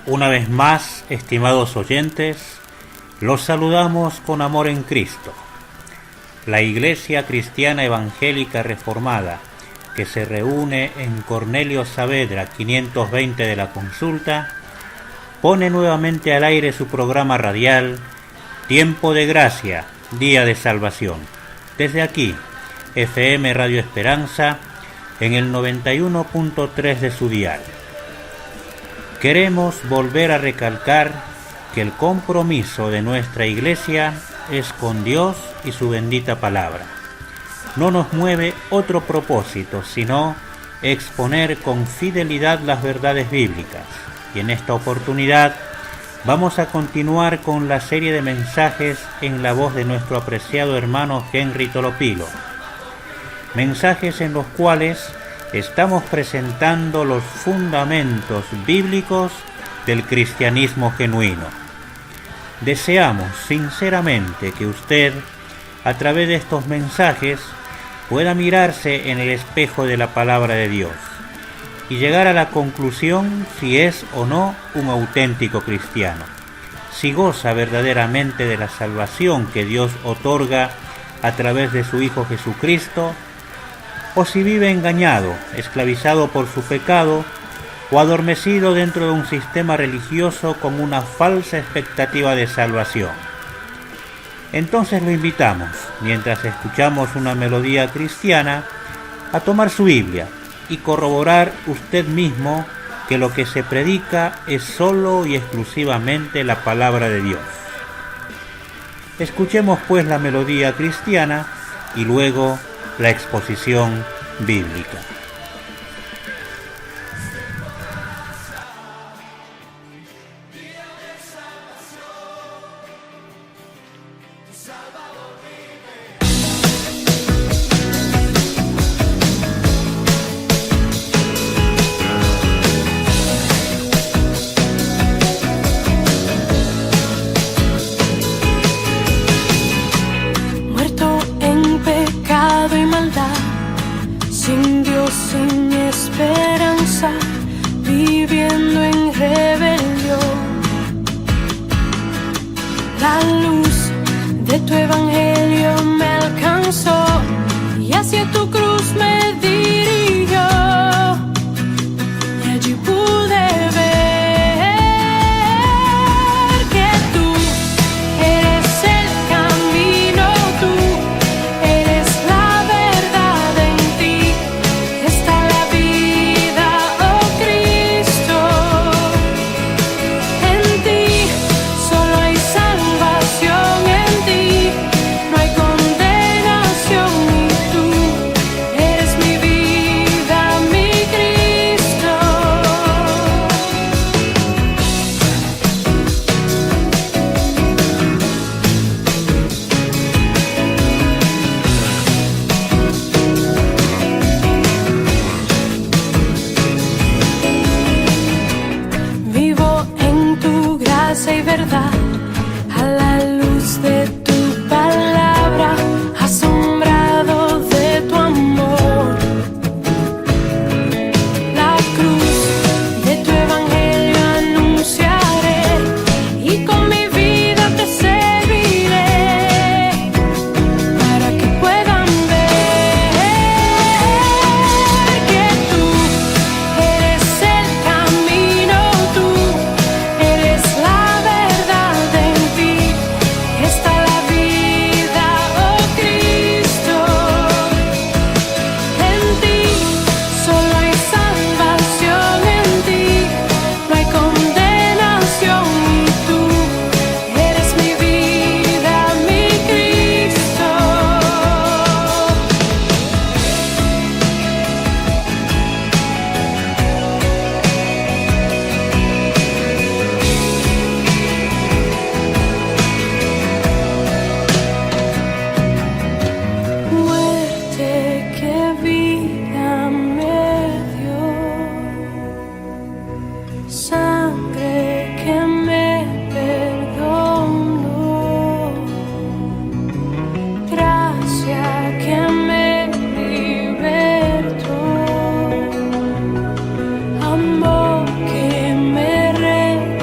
Una vez más, estimados oyentes, los saludamos con amor en Cristo. La Iglesia Cristiana Evangélica Reformada, que se reúne en Cornelio Saavedra 520 de la Consulta, pone nuevamente al aire su programa radial Tiempo de Gracia, Día de Salvación. Desde aquí, FM Radio Esperanza, en el 91.3 de su dial. Queremos volver a recalcar que el compromiso de nuestra Iglesia es con Dios y su bendita palabra. No nos mueve otro propósito, sino exponer con fidelidad las verdades bíblicas. Y en esta oportunidad vamos a continuar con la serie de mensajes en la voz de nuestro apreciado hermano Henry Tolopilo. Mensajes en los cuales estamos presentando los fundamentos bíblicos del cristianismo genuino. Deseamos sinceramente que usted, a través de estos mensajes, pueda mirarse en el espejo de la palabra de Dios y llegar a la conclusión si es o no un auténtico cristiano, si goza verdaderamente de la salvación que Dios otorga a través de su Hijo Jesucristo, o si vive engañado, esclavizado por su pecado, o adormecido dentro de un sistema religioso con una falsa expectativa de salvación. Entonces lo invitamos, mientras escuchamos una melodía cristiana, a tomar su Biblia y corroborar usted mismo que lo que se predica es solo y exclusivamente la palabra de Dios. Escuchemos pues la melodía cristiana y luego la exposición bíblica. amor que me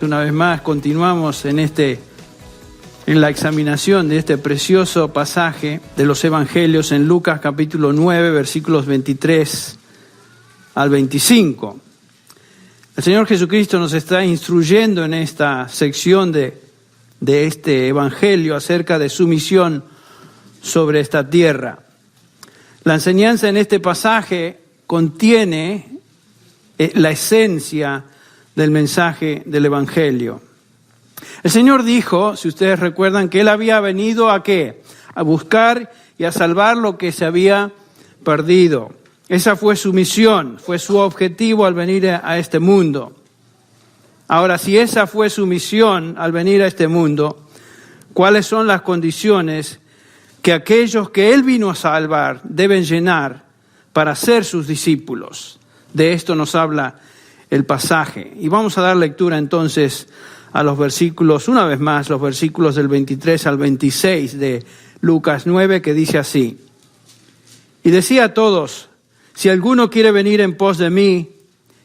Una vez más continuamos en la examinación de este precioso pasaje de los Evangelios en Lucas capítulo 9, versículos 23 al 25. El Señor Jesucristo nos está instruyendo en esta sección de este Evangelio acerca de su misión sobre esta tierra. La enseñanza en este pasaje contiene la esencia del mensaje del Evangelio. El Señor dijo, si ustedes recuerdan, que Él había venido ¿a qué? A buscar y a salvar lo que se había perdido. Esa fue su misión, fue su objetivo al venir a este mundo. Ahora, si esa fue su misión al venir a este mundo, ¿cuáles son las condiciones que aquellos que Él vino a salvar deben llenar para ser sus discípulos? De esto nos habla el pasaje. Y vamos a dar lectura entonces a los versículos, una vez más, los versículos del 23 al 26 de Lucas 9, que dice así: Y decía a todos, si alguno quiere venir en pos de mí,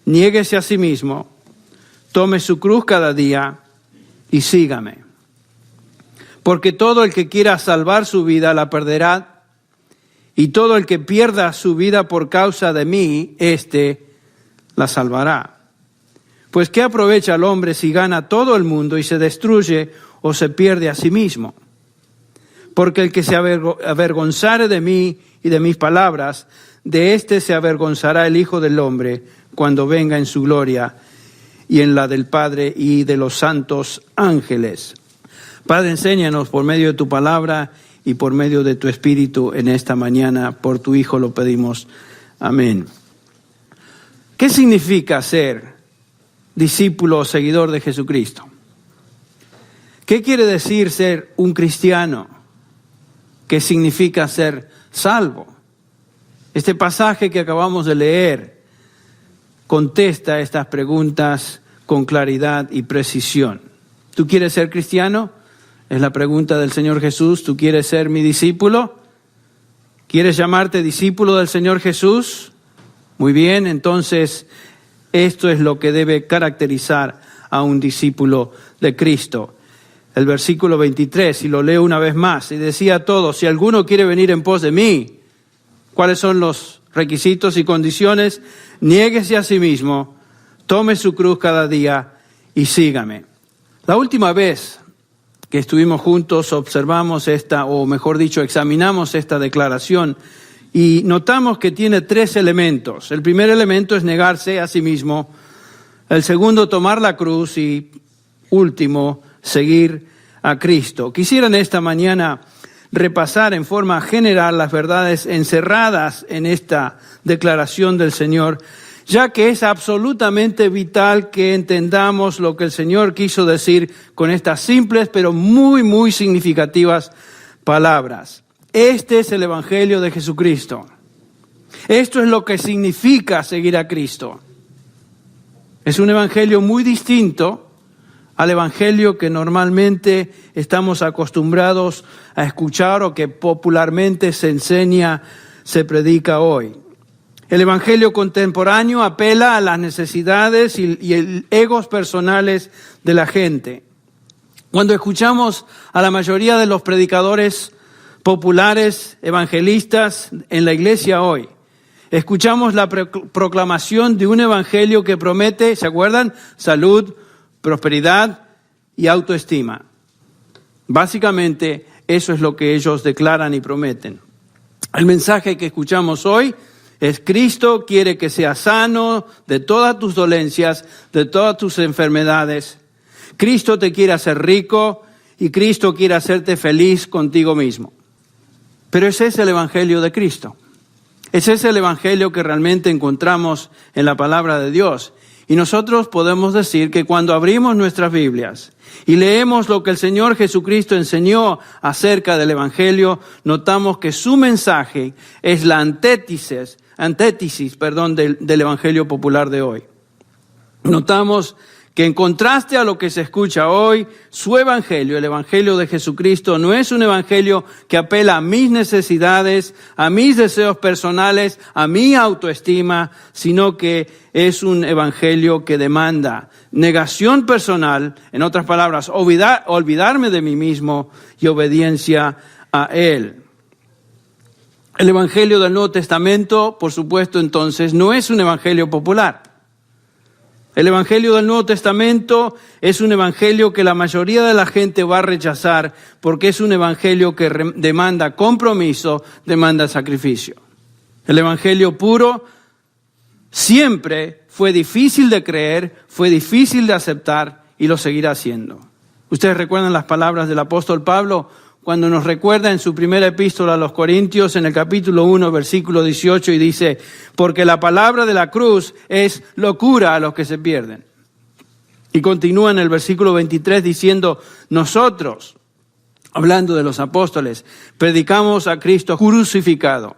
niéguese a sí mismo, tome su cruz cada día y sígame. Porque todo el que quiera salvar su vida la perderá, y todo el que pierda su vida por causa de mí, la salvará. Pues ¿qué aprovecha el hombre si gana todo el mundo y se destruye o se pierde a sí mismo? Porque el que se avergonzare de mí y de mis palabras, de se avergonzará el Hijo del Hombre cuando venga en su gloria y en la del Padre y de los santos ángeles. Padre, enséñanos por medio de tu palabra y por medio de tu Espíritu en esta mañana. Por tu Hijo lo pedimos. Amén. ¿Qué significa ser discípulo o seguidor de Jesucristo? ¿Qué quiere decir ser un cristiano? ¿Qué significa ser salvo? Este pasaje que acabamos de leer contesta estas preguntas con claridad y precisión. ¿Tú quieres ser cristiano? Es la pregunta del Señor Jesús. ¿Tú quieres ser mi discípulo? ¿Quieres llamarte discípulo del Señor Jesús? Muy bien, entonces esto es lo que debe caracterizar a un discípulo de Cristo. El versículo 23, y lo leo una vez más, y decía a todos, si alguno quiere venir en pos de mí, ¿cuáles son los requisitos y condiciones? Niéguese a sí mismo, tome su cruz cada día y sígame. La última vez que estuvimos juntos observamos examinamos esta declaración y notamos que tiene 3 elementos. El primer elemento es negarse a sí mismo. El segundo, tomar la cruz. Y último, seguir a Cristo. Quisiera en esta mañana repasar en forma general las verdades encerradas en esta declaración del Señor, ya que es absolutamente vital que entendamos lo que el Señor quiso decir con estas simples pero muy, muy significativas palabras. Este es el Evangelio de Jesucristo. Esto es lo que significa seguir a Cristo. Es un evangelio muy distinto al evangelio que normalmente estamos acostumbrados a escuchar o que popularmente se enseña, se predica hoy. El evangelio contemporáneo apela a las necesidades y egos personales de la gente. Cuando escuchamos a la mayoría de los predicadores populares, evangelistas en la iglesia hoy, escuchamos la proclamación de un evangelio que promete, ¿se acuerdan? Salud, prosperidad y autoestima. Básicamente, eso es lo que ellos declaran y prometen. El mensaje que escuchamos hoy es: Cristo quiere que seas sano de todas tus dolencias, de todas tus enfermedades. Cristo te quiere hacer rico y Cristo quiere hacerte feliz contigo mismo. Pero ese es el evangelio de Cristo. Ese es el evangelio que realmente encontramos en la palabra de Dios. Y nosotros podemos decir que cuando abrimos nuestras Biblias y leemos lo que el Señor Jesucristo enseñó acerca del evangelio, notamos que su mensaje es la antítesis del evangelio popular de hoy. Notamos que en contraste a lo que se escucha hoy, su evangelio, el evangelio de Jesucristo, no es un evangelio que apela a mis necesidades, a mis deseos personales, a mi autoestima, sino que es un evangelio que demanda negación personal, en otras palabras, olvidarme de mí mismo y obediencia a Él. El evangelio del Nuevo Testamento, por supuesto, entonces, no es un evangelio popular. El evangelio del Nuevo Testamento es un evangelio que la mayoría de la gente va a rechazar porque es un evangelio que demanda compromiso, demanda sacrificio. El evangelio puro siempre fue difícil de creer, fue difícil de aceptar y lo seguirá siendo. Ustedes recuerdan las palabras del apóstol Pablo cuando nos recuerda en su primera epístola a los Corintios, en el capítulo 1, versículo 18, y dice, porque la palabra de la cruz es locura a los que se pierden. Y continúa en el versículo 23 diciendo, nosotros, hablando de los apóstoles, predicamos a Cristo crucificado.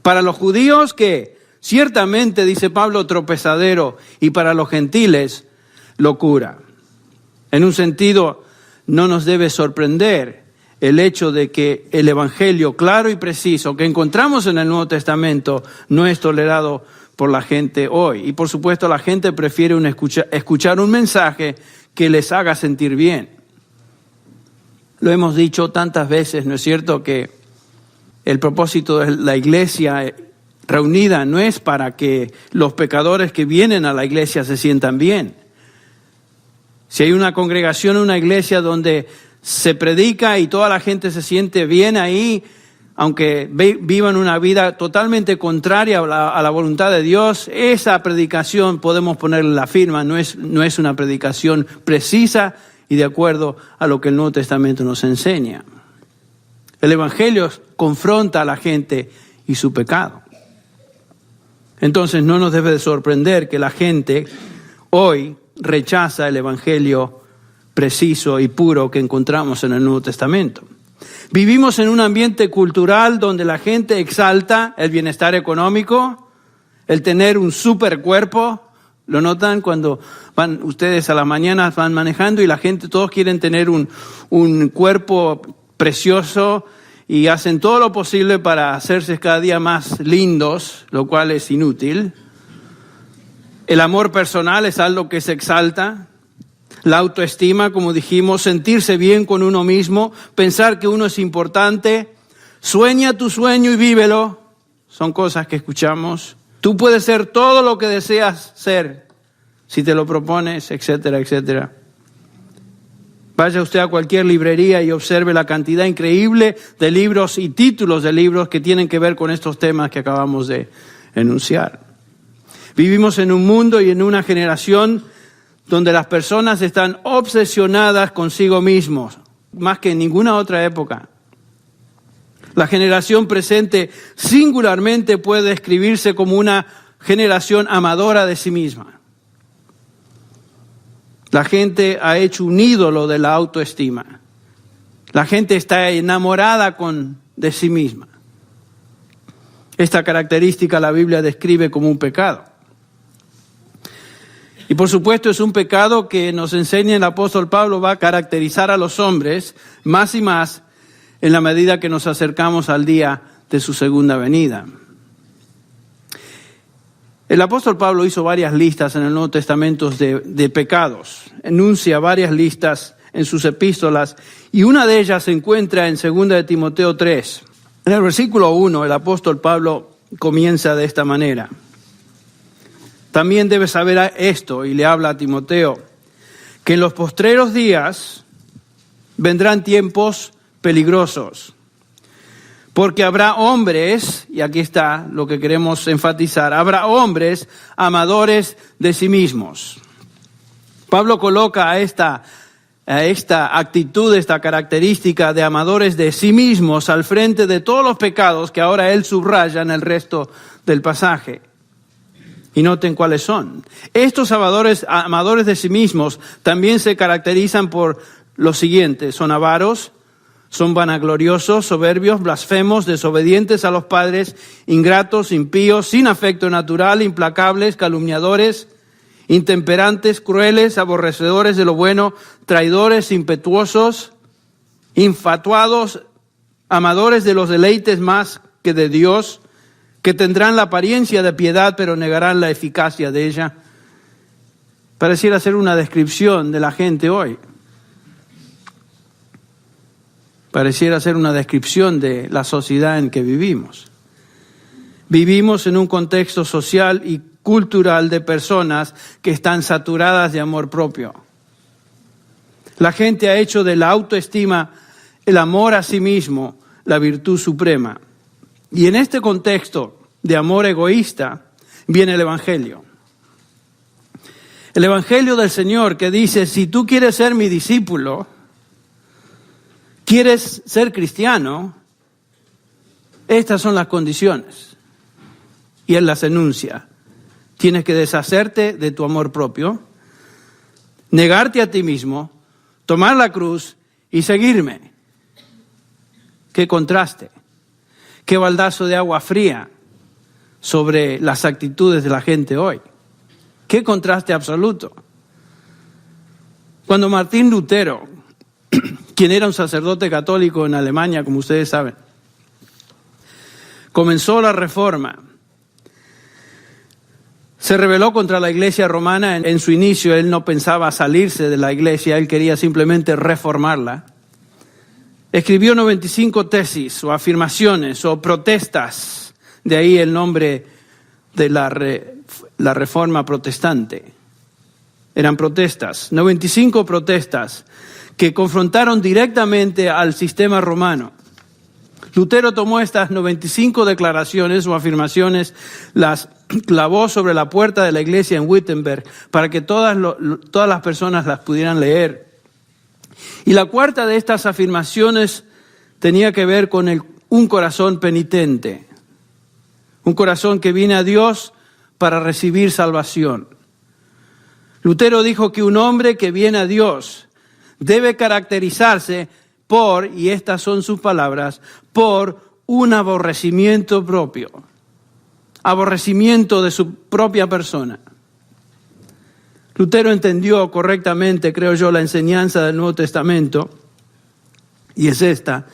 Para los judíos que ciertamente, dice Pablo, tropezadero, y para los gentiles, locura. En un sentido, no nos debe sorprender el hecho de que el evangelio claro y preciso que encontramos en el Nuevo Testamento no es tolerado por la gente hoy. Y por supuesto la gente prefiere escuchar un mensaje que les haga sentir bien. Lo hemos dicho tantas veces, ¿no es cierto?, que el propósito de la iglesia reunida no es para que los pecadores que vienen a la iglesia se sientan bien. Si hay una congregación, una iglesia donde se predica y toda la gente se siente bien ahí, aunque vivan una vida totalmente contraria a la voluntad de Dios, esa predicación podemos ponerle la firma, no es una predicación precisa y de acuerdo a lo que el Nuevo Testamento nos enseña. El Evangelio confronta a la gente y su pecado. Entonces no nos debe de sorprender que la gente hoy rechaza el Evangelio preciso y puro que encontramos en el Nuevo Testamento. Vivimos en un ambiente cultural donde la gente exalta el bienestar económico, el tener un super cuerpo. ¿Lo notan cuando van ustedes a las mañanas van manejando y la gente, todos quieren tener un cuerpo precioso y hacen todo lo posible para hacerse cada día más lindos, lo cual es inútil? El amor personal es algo que se exalta. La autoestima, como dijimos, sentirse bien con uno mismo, pensar que uno es importante, sueña tu sueño y vívelo, son cosas que escuchamos. Tú puedes ser todo lo que deseas ser, si te lo propones, etcétera, etcétera. Vaya usted a cualquier librería y observe la cantidad increíble de libros y títulos de libros que tienen que ver con estos temas que acabamos de enunciar. Vivimos en un mundo y en una generación donde las personas están obsesionadas consigo mismos, más que en ninguna otra época. La generación presente singularmente puede describirse como una generación amadora de sí misma. La gente ha hecho un ídolo de la autoestima. La gente está enamorada de sí misma. Esta característica la Biblia describe como un pecado. Y por supuesto es un pecado que nos enseña el apóstol Pablo va a caracterizar a los hombres más y más en la medida que nos acercamos al día de su segunda venida. El apóstol Pablo hizo varias listas en el Nuevo Testamento de pecados, enuncia varias listas en sus epístolas y una de ellas se encuentra en 2 de Timoteo 3. En el versículo 1 el apóstol Pablo comienza de esta manera. También debes saber esto, y le habla a Timoteo, que en los postreros días vendrán tiempos peligrosos, porque habrá hombres, y aquí está lo que queremos enfatizar, habrá hombres amadores de sí mismos. Pablo coloca a esta actitud, esta característica de amadores de sí mismos al frente de todos los pecados que ahora él subraya en el resto del pasaje. Y noten cuáles son. Estos amadores de sí mismos también se caracterizan por lo siguiente. Son avaros, son vanagloriosos, soberbios, blasfemos, desobedientes a los padres, ingratos, impíos, sin afecto natural, implacables, calumniadores, intemperantes, crueles, aborrecedores de lo bueno, traidores, impetuosos, infatuados, amadores de los deleites más que de Dios, que tendrán la apariencia de piedad, pero negarán la eficacia de ella. Pareciera ser una descripción de la gente hoy. Pareciera ser una descripción de la sociedad en que vivimos. Vivimos en un contexto social y cultural de personas que están saturadas de amor propio. La gente ha hecho de la autoestima, el amor a sí mismo, la virtud suprema. Y en este contexto de amor egoísta viene el Evangelio. El Evangelio del Señor que dice, si tú quieres ser mi discípulo, quieres ser cristiano, estas son las condiciones. Y Él las enuncia. Tienes que deshacerte de tu amor propio, negarte a ti mismo, tomar la cruz y seguirme. Qué contraste, qué baldazo de agua fría sobre las actitudes de la gente hoy. Qué contraste absoluto. Cuando Martín Lutero, quien era un sacerdote católico en Alemania, como ustedes saben, comenzó la Reforma, se rebeló contra la iglesia romana. En su inicio él no pensaba salirse de la iglesia, él quería simplemente reformarla. Escribió 95 tesis o afirmaciones o protestas, de ahí el nombre de la Reforma protestante. Eran protestas, 95 protestas que confrontaron directamente al sistema romano. Lutero tomó estas 95 declaraciones o afirmaciones, las clavó sobre la puerta de la iglesia en Wittenberg para que todas las personas las pudieran leer. Y la cuarta de estas afirmaciones tenía que ver con un corazón penitente, un corazón que viene a Dios para recibir salvación. Lutero dijo que un hombre que viene a Dios debe caracterizarse por, y estas son sus palabras, por un aborrecimiento propio, aborrecimiento de su propia persona. Lutero entendió correctamente, creo yo, la enseñanza del Nuevo Testamento, y es esta,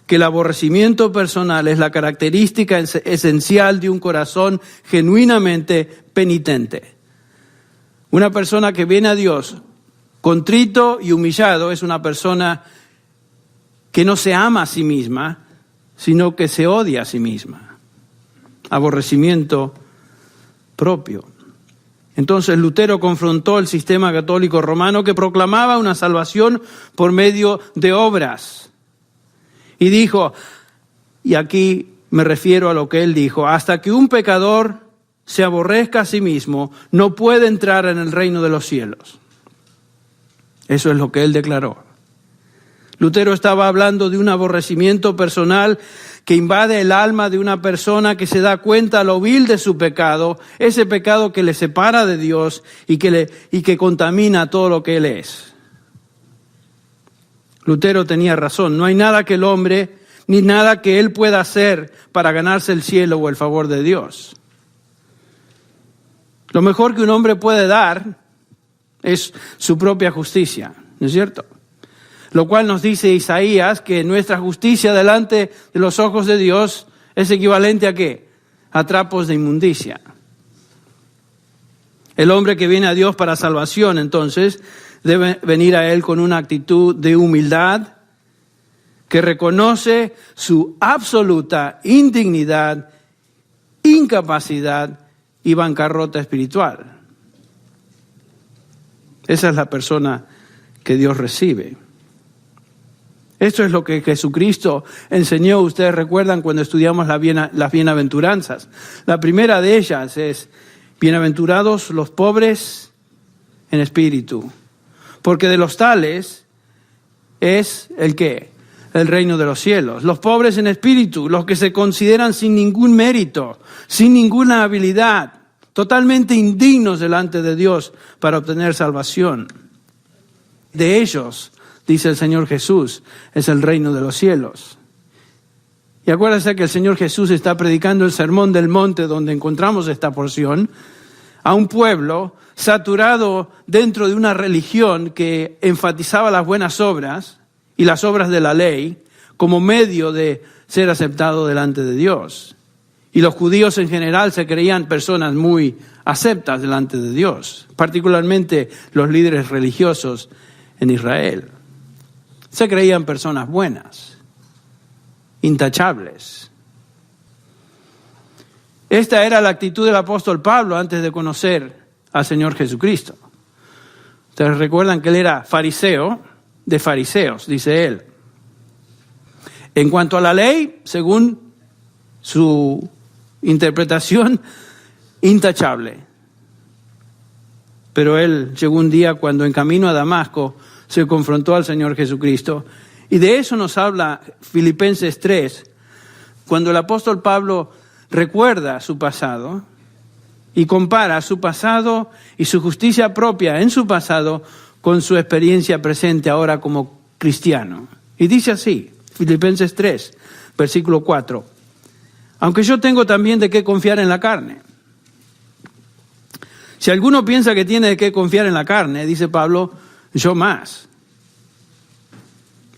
que el aborrecimiento personal es la característica esencial de un corazón genuinamente penitente. Una persona que viene a Dios contrito y humillado es una persona que no se ama a sí misma, sino que se odia a sí misma. Aborrecimiento propio. Entonces Lutero confrontó el sistema católico romano que proclamaba una salvación por medio de obras. Y dijo, y aquí me refiero a lo que él dijo, hasta que un pecador se aborrezca a sí mismo, no puede entrar en el reino de los cielos. Eso es lo que él declaró. Lutero estaba hablando de un aborrecimiento personal que invade el alma de una persona que se da cuenta lo vil de su pecado, ese pecado que le separa de Dios y que contamina todo lo que él es. Lutero tenía razón, no hay nada que el hombre, ni nada que él pueda hacer para ganarse el cielo o el favor de Dios. Lo mejor que un hombre puede dar es su propia justicia, ¿no es cierto? Lo cual nos dice Isaías que nuestra justicia delante de los ojos de Dios es equivalente a ¿qué? A trapos de inmundicia. El hombre que viene a Dios para salvación, entonces, debe venir a Él con una actitud de humildad que reconoce su absoluta indignidad, incapacidad y bancarrota espiritual. Esa es la persona que Dios recibe. Esto es lo que Jesucristo enseñó. Ustedes recuerdan cuando estudiamos las bienaventuranzas. La primera de ellas es, bienaventurados los pobres en espíritu, porque de los tales es ¿el qué? El reino de los cielos. Los pobres en espíritu, los que se consideran sin ningún mérito, sin ninguna habilidad, totalmente indignos delante de Dios para obtener salvación. De ellos, dice el Señor Jesús, es el reino de los cielos. Y acuérdense que el Señor Jesús está predicando el Sermón del Monte donde encontramos esta porción. a un pueblo saturado dentro de una religión que enfatizaba las buenas obras y las obras de la ley como medio de ser aceptado delante de Dios. Y los judíos en general se creían personas muy aceptas delante de Dios, particularmente los líderes religiosos en Israel. Se creían personas buenas, intachables. Esta era la actitud del apóstol Pablo antes de conocer al Señor Jesucristo. Ustedes recuerdan que él era fariseo de fariseos, dice él. En cuanto a la ley, según su interpretación, intachable. Pero él llegó un día cuando en camino a Damasco se confrontó al Señor Jesucristo. Y de eso nos habla Filipenses 3, cuando el apóstol Pablo recuerda su pasado y compara su pasado y su justicia propia en su pasado con su experiencia presente ahora como cristiano. Y dice así, Filipenses 3, versículo 4. Aunque yo tengo también de qué confiar en la carne. Si alguno piensa que tiene de qué confiar en la carne, dice Pablo, yo más.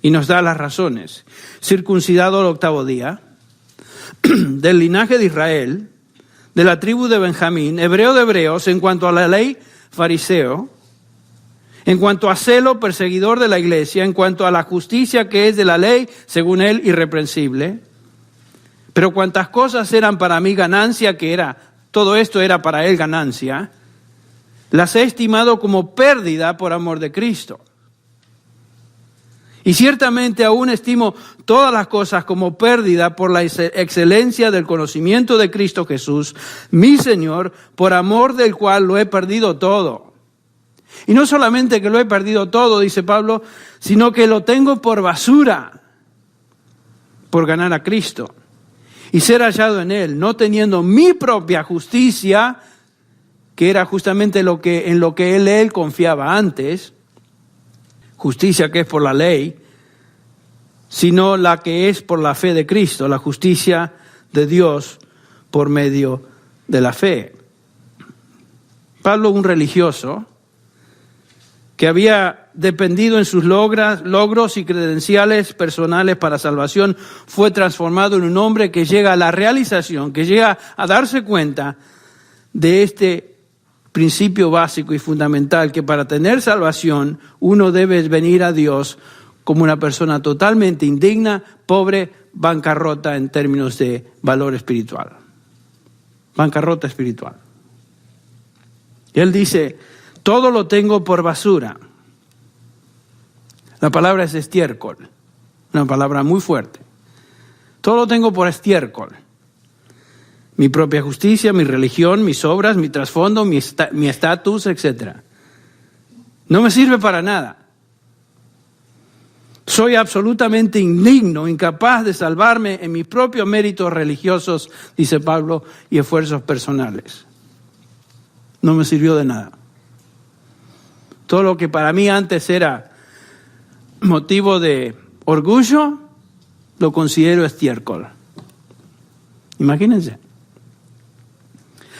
Y nos da las razones. Circuncidado al 8º día, del linaje de Israel, de la tribu de Benjamín, hebreo de hebreos, en cuanto a la ley, fariseo, en cuanto a celo, perseguidor de la iglesia, en cuanto a la justicia que es de la ley, según él, irreprensible. Pero cuantas cosas eran para mí ganancia, todo esto era para él ganancia, las he estimado como pérdida por amor de Cristo. Y ciertamente aún estimo todas las cosas como pérdida por la excelencia del conocimiento de Cristo Jesús, mi Señor, por amor del cual lo he perdido todo. Y no solamente que lo he perdido todo, dice Pablo, sino que lo tengo por basura, por ganar a Cristo. Y ser hallado en Él, no teniendo mi propia justicia, que era justamente en lo que él confiaba antes, justicia que es por la ley, sino la que es por la fe de Cristo, la justicia de Dios por medio de la fe. Pablo, un religioso, que había dependido en sus logros y credenciales personales para salvación, fue transformado en un hombre que llega a la realización, que llega a darse cuenta de este principio básico y fundamental, que para tener salvación uno debe venir a Dios como una persona totalmente indigna, pobre, bancarrota en términos de valor espiritual. Bancarrota espiritual. Y él dice, todo lo tengo por basura. La palabra es estiércol, una palabra muy fuerte. Todo lo tengo por estiércol. Mi propia justicia, mi religión, mis obras, mi trasfondo, mi estatus, etc. No me sirve para nada. Soy absolutamente indigno, incapaz de salvarme en mis propios méritos religiosos, dice Pablo, y esfuerzos personales. No me sirvió de nada. Todo lo que para mí antes era motivo de orgullo, lo considero estiércol. Imagínense.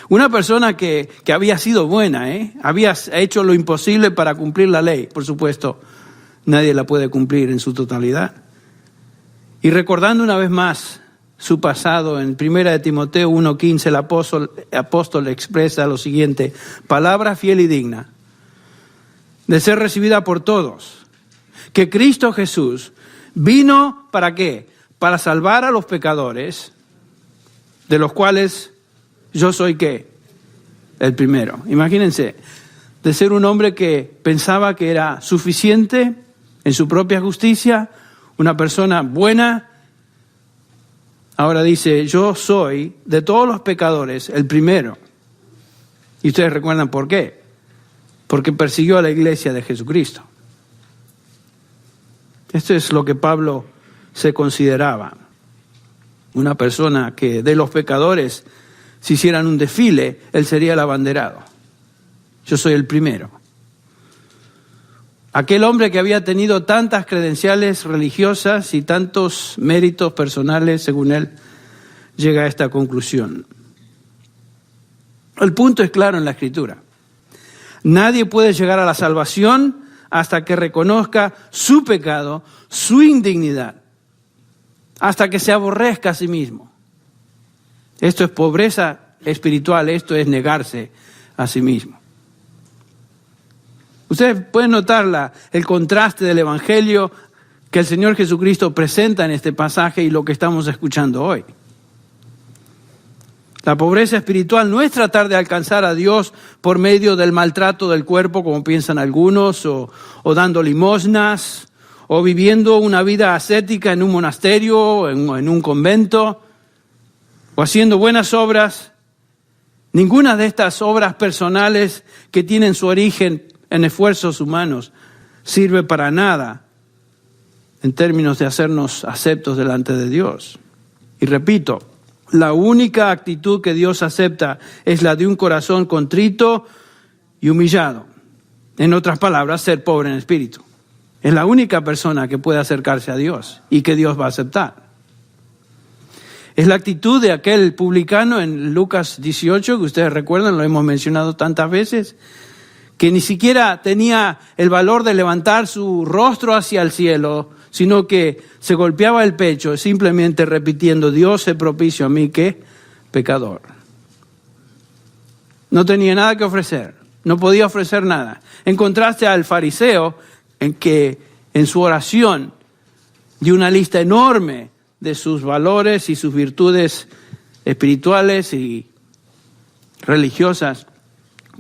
Una persona que había sido buena, había hecho lo imposible para cumplir la ley. Por supuesto, nadie la puede cumplir en su totalidad. Y recordando una vez más su pasado, en 1 Timoteo 1:15, el apóstol expresa lo siguiente: palabra fiel y digna de ser recibida por todos, que Cristo Jesús vino, ¿para qué? Para salvar a los pecadores, de los cuales yo soy, ¿qué? El primero. Imagínense, de ser un hombre que pensaba que era suficiente en su propia justicia, una persona buena, ahora dice, yo soy de todos los pecadores el primero. Y ustedes recuerdan por qué. Porque persiguió a la iglesia de Jesucristo. Esto es lo que Pablo se consideraba. Una persona que de los pecadores, si hicieran un desfile, él sería el abanderado. Yo soy el primero. Aquel hombre que había tenido tantas credenciales religiosas y tantos méritos personales, según él, llega a esta conclusión. El punto es claro en la Escritura. Nadie puede llegar a la salvación hasta que reconozca su pecado, su indignidad, hasta que se aborrezca a sí mismo. Esto es pobreza espiritual, esto es negarse a sí mismo. Ustedes pueden notar el contraste del Evangelio que el Señor Jesucristo presenta en este pasaje y lo que estamos escuchando hoy. La pobreza espiritual no es tratar de alcanzar a Dios por medio del maltrato del cuerpo, como piensan algunos, o dando limosnas, o viviendo una vida ascética en un monasterio, o en un convento, o haciendo buenas obras. Ninguna de estas obras personales que tienen su origen en esfuerzos humanos sirve para nada en términos de hacernos aceptos delante de Dios. Y repito, la única actitud que Dios acepta es la de un corazón contrito y humillado. En otras palabras, ser pobre en espíritu. Es la única persona que puede acercarse a Dios y que Dios va a aceptar. Es la actitud de aquel publicano en Lucas 18, que ustedes recuerdan, lo hemos mencionado tantas veces, que ni siquiera tenía el valor de levantar su rostro hacia el cielo, sino que se golpeaba el pecho simplemente repitiendo: Dios se propicio a mí que pecador. No tenía nada que ofrecer, no podía ofrecer nada. En contraste al fariseo, en que en su oración dio una lista enorme de sus valores y sus virtudes espirituales y religiosas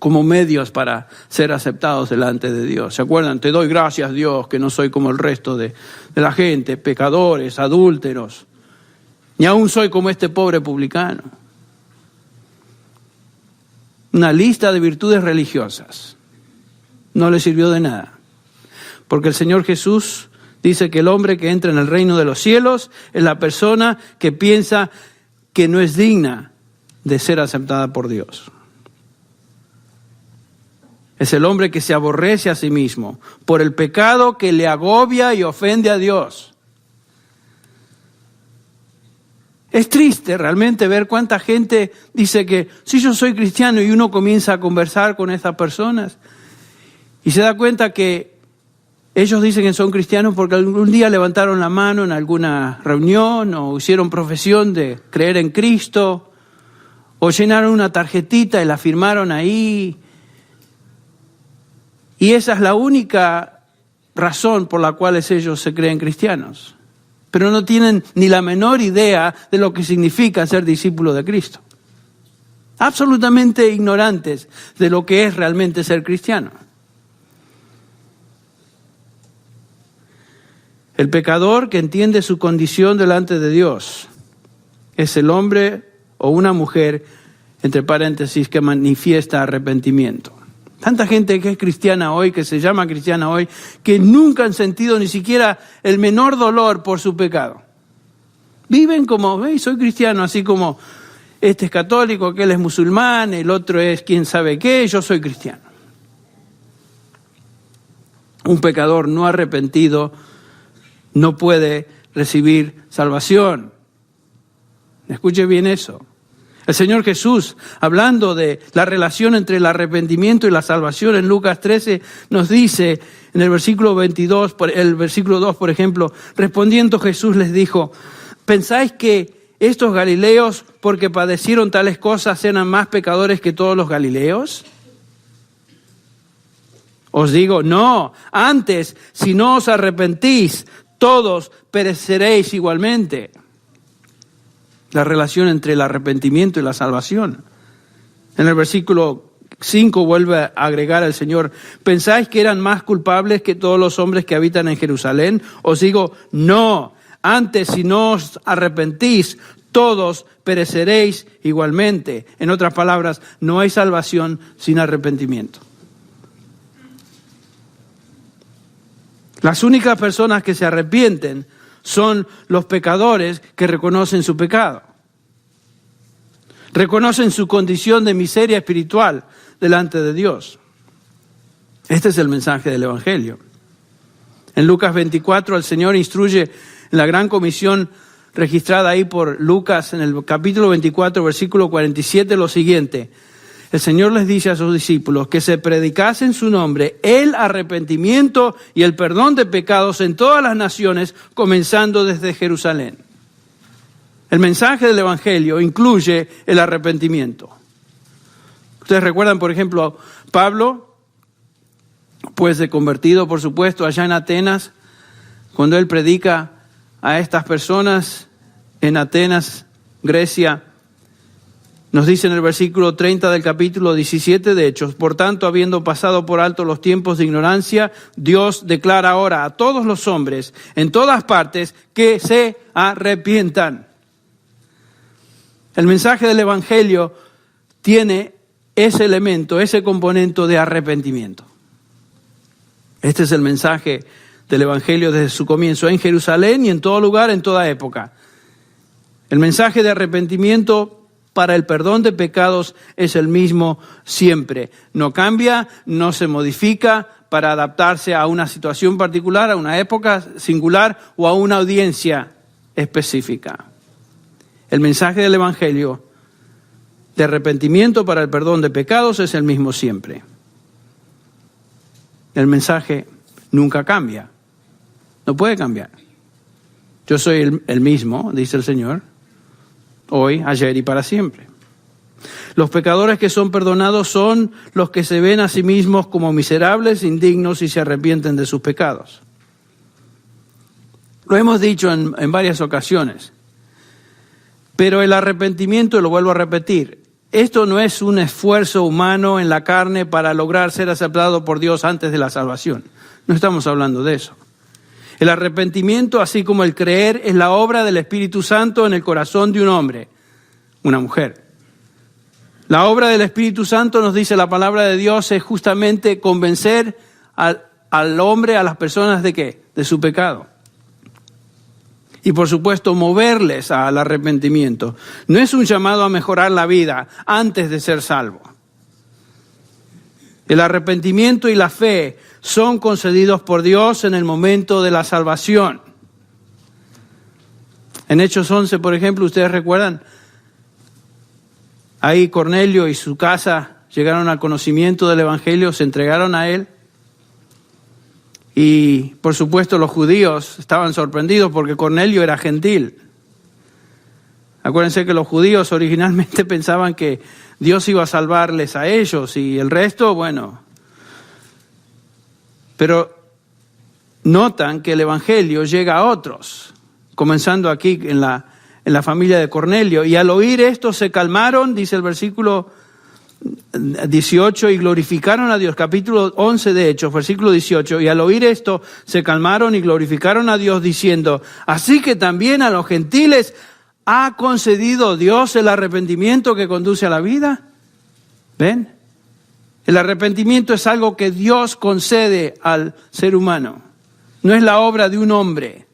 como medios para ser aceptados delante de Dios. ¿Se acuerdan? Te doy gracias, Dios, que no soy como el resto de la gente, pecadores, adúlteros, ni aún soy como este pobre publicano. Una lista de virtudes religiosas no le sirvió de nada, porque el Señor Jesús dice que el hombre que entra en el reino de los cielos es la persona que piensa que no es digna de ser aceptada por Dios. Es el hombre que se aborrece a sí mismo por el pecado que le agobia y ofende a Dios. Es triste realmente ver cuánta gente dice que sí, yo soy cristiano, y uno comienza a conversar con estas personas y se da cuenta que ellos dicen que son cristianos porque algún día levantaron la mano en alguna reunión o hicieron profesión de creer en Cristo o llenaron una tarjetita y la firmaron ahí. Y esa es la única razón por la cual ellos se creen cristianos. Pero no tienen ni la menor idea de lo que significa ser discípulo de Cristo. Absolutamente ignorantes de lo que es realmente ser cristiano. El pecador que entiende su condición delante de Dios es el hombre o una mujer, entre paréntesis, que manifiesta arrepentimiento. Tanta gente que es cristiana hoy, que se llama cristiana hoy, que nunca han sentido ni siquiera el menor dolor por su pecado. Viven como, soy cristiano, así como este es católico, aquel es musulmán, el otro es quién sabe qué, yo soy cristiano. Un pecador no arrepentido no puede recibir salvación. Escuche bien eso. El Señor Jesús, hablando de la relación entre el arrepentimiento y la salvación en Lucas 13, nos dice en el versículo 22, el versículo 2, por ejemplo, respondiendo Jesús les dijo: ¿pensáis que estos galileos, porque padecieron tales cosas, eran más pecadores que todos los galileos? Os digo, no, antes, si no os arrepentís, todos pereceréis igualmente. La relación entre el arrepentimiento y la salvación. En el versículo 5 vuelve a agregar el Señor: ¿pensáis que eran más culpables que todos los hombres que habitan en Jerusalén? Os digo, no, antes si no os arrepentís, todos pereceréis igualmente. En otras palabras, no hay salvación sin arrepentimiento. Las únicas personas que se arrepienten son los pecadores que reconocen su pecado. Reconocen su condición de miseria espiritual delante de Dios. Este es el mensaje del Evangelio. En Lucas 24 el Señor instruye en la gran comisión registrada ahí por Lucas en el capítulo 24, versículo 47, lo siguiente: el Señor les dice a sus discípulos que se predicase en su nombre el arrepentimiento y el perdón de pecados en todas las naciones, comenzando desde Jerusalén. El mensaje del Evangelio incluye el arrepentimiento. Ustedes recuerdan, por ejemplo, Pablo, pues de convertido, por supuesto, allá en Atenas, cuando él predica a estas personas en Atenas, Grecia, nos dice en el versículo 30 del capítulo 17 de Hechos: por tanto, habiendo pasado por alto los tiempos de ignorancia, Dios declara ahora a todos los hombres en todas partes que se arrepientan. El mensaje del Evangelio tiene ese elemento, ese componente de arrepentimiento. Este es el mensaje del Evangelio desde su comienzo, en Jerusalén y en todo lugar, en toda época. El mensaje de arrepentimiento para el perdón de pecados es el mismo siempre. No cambia, no se modifica para adaptarse a una situación particular, a una época singular o a una audiencia específica. El mensaje del Evangelio de arrepentimiento para el perdón de pecados es el mismo siempre. El mensaje nunca cambia. No puede cambiar. Yo soy el mismo, dice el Señor, hoy, ayer y para siempre. Los pecadores que son perdonados son los que se ven a sí mismos como miserables, indignos y se arrepienten de sus pecados. Lo hemos dicho en varias ocasiones. Pero el arrepentimiento, lo vuelvo a repetir, esto no es un esfuerzo humano en la carne para lograr ser aceptado por Dios antes de la salvación. No estamos hablando de eso. El arrepentimiento, así como el creer, es la obra del Espíritu Santo en el corazón de un hombre, una mujer. La obra del Espíritu Santo, nos dice la palabra de Dios, es justamente convencer al hombre, a las personas ¿de qué? De su pecado. Y por supuesto moverles al arrepentimiento. No es un llamado a mejorar la vida antes de ser salvo. El arrepentimiento y la fe son concedidos por Dios en el momento de la salvación. En Hechos 11, por ejemplo, ustedes recuerdan, ahí Cornelio y su casa llegaron al conocimiento del Evangelio, se entregaron a él. Y por supuesto los judíos estaban sorprendidos porque Cornelio era gentil. Acuérdense que los judíos originalmente pensaban que Dios iba a salvarles a ellos y el resto, bueno. Pero notan que el Evangelio llega a otros, comenzando aquí en la familia de Cornelio. Y al oír esto se calmaron, dice el versículo 18, y glorificaron a Dios. Capítulo 11 de Hechos, versículo 18. Y al oír esto se calmaron y glorificaron a Dios diciendo: así que también a los gentiles ha concedido Dios el arrepentimiento que conduce a la vida. ¿Ven? El arrepentimiento es algo que Dios concede al ser humano. No es la obra de un hombre.